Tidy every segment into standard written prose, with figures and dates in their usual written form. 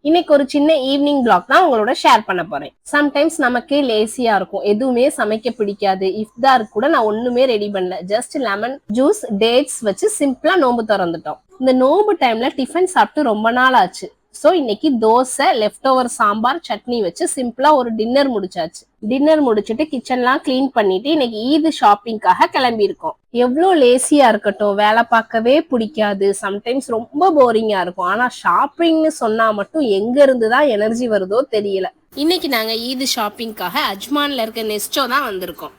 இன்னைக்கு ஒரு சின்ன ஈவினிங் பிளாக் தான் உங்களோட ஷேர் பண்ண போறேன். சம்டைம்ஸ் நமக்கே லேசியா இருக்கும், எதுவுமே சமைக்க பிடிக்காது. இஃப்தார் கூட நான் ஒண்ணுமே ரெடி பண்ணல, ஜஸ்ட் லெமன் ஜூஸ் டேட்ஸ் வச்சு சிம்பிளா நோம்பு திறந்துட்டோம். இந்த நோம்பு டைம்ல டிஃபன் சாப்பிட்டு ரொம்ப நாள் ஆச்சு. சோ இன்னைக்கு தோசை, லெஃப்ட் ஓவர் சாம்பார், சட்னி வச்சு சிம்பிளா ஒரு டின்னர் முடிச்சாச்சு. டின்னர் முடிச்சுட்டு கிச்சன்லாம் கிளீன் பண்ணிட்டு இன்னைக்கு ஈத் ஷாப்பிங்காக கிளம்பி இருக்கோம். எவ்வளோ லேசியா இருக்கட்டும், வேலை பார்க்கவே பிடிக்காது, சம்டைம்ஸ் ரொம்ப போரிங்கா இருக்கும். ஆனா ஷாப்பிங்னு சொன்னா மட்டும் எங்க இருந்துதான் எனர்ஜி வருதோ தெரியல. இன்னைக்கு நாங்க ஈத் ஷாப்பிங்காக அஜ்மான்ல இருக்க நெஸ்டோ தான் வந்திருக்கோம்.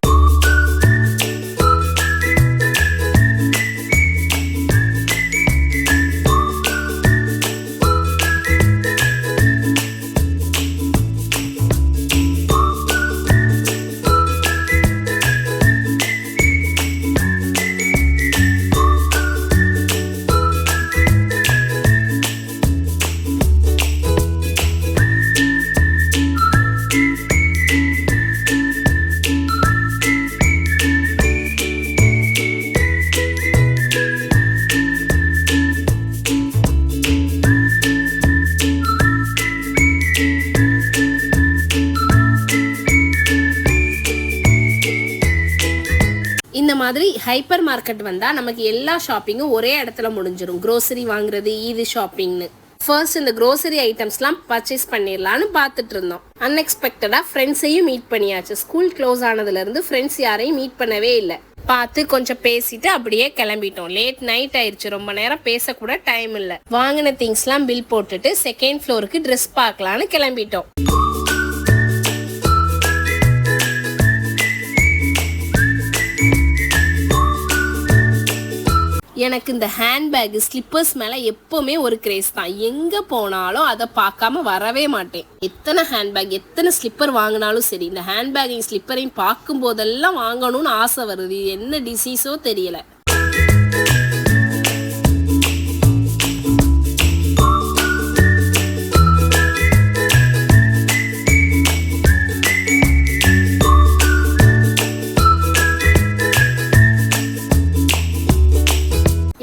இந்த மாதிரி ஹைப்பர் மார்க்கெட் வந்தா நமக்கு எல்லா ஷாப்பிங்கும் ஒரே இடத்துல முடிஞ்சிடும். க்ரோசரி வாங்குறது, ஈது ஷாப்பிங்னு ஃபர்ஸ்ட் இந்த க்ரோசரி ஐட்டம்ஸ்லாம் பர்ச்சேஸ் பண்ணிடலான்னு பார்த்துட்டு இருந்தோம். அன்எக்ஸ்பெக்டடா ஃப்ரெண்ட்ஸையும் மீட் பண்ணியாச்சு. ஸ்கூல் க்ளோஸ் ஆனதுல இருந்து ஃப்ரெண்ட்ஸ் யாரையும் மீட் பண்ணவே இல்லை. பார்த்து கொஞ்சம் பேசிட்டு அப்படியே கிளம்பிட்டோம். லேட் நைட் ஆயிடுச்சு, ரொம்ப நேரம் பேசக்கூட டைம் இல்லை. வாங்கின திங்ஸ்லாம் பில் போட்டுட்டு செகண்ட் ஃப்ளோருக்கு ட்ரெஸ் பார்க்கலான்னு கிளம்பிட்டோம். எனக்கு இந்த ஹேண்ட்பேக், ஸ்லிப்பர்ஸ் மேலே எப்போவுமே ஒரு கிரேஸ் தான். எங்கே போனாலும் அதை பார்க்காம வரவே மாட்டேன். எத்தனை ஹேண்ட்பேக், எத்தனை ஸ்லிப்பர் வாங்கினாலும் சரி, இந்த ஹேண்ட்பேக்கையும் ஸ்லிப்பரையும் பார்க்கும் போதெல்லாம் வாங்கணும்னு ஆசை வருது. என்ன டிசீஸோ தெரியல.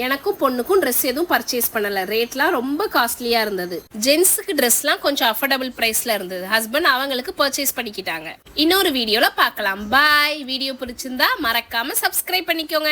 எனக்கும் பொண்ணுக்கும் ட்ரெஸ் எதுவும் பர்ச்சேஸ் பண்ணல. ரேட்லாம் ரொம்ப காஸ்ட்லியா இருந்தது. ஜென்ஸுக்கு ட்ரெஸ்லாம் கொஞ்சம் அஃபோர்டபுள் பிரைஸ்ல இருந்தது. ஹஸ்பண்ட் அவங்களுக்கு பர்ச்சேஸ் பண்ணிக்கிட்டாங்க. இன்னொரு வீடியோல பார்க்கலாம். பாய். வீடியோ பிடிச்சிருந்தா மறக்காம சப்ஸ்கிரைப் பண்ணிக்கோங்க.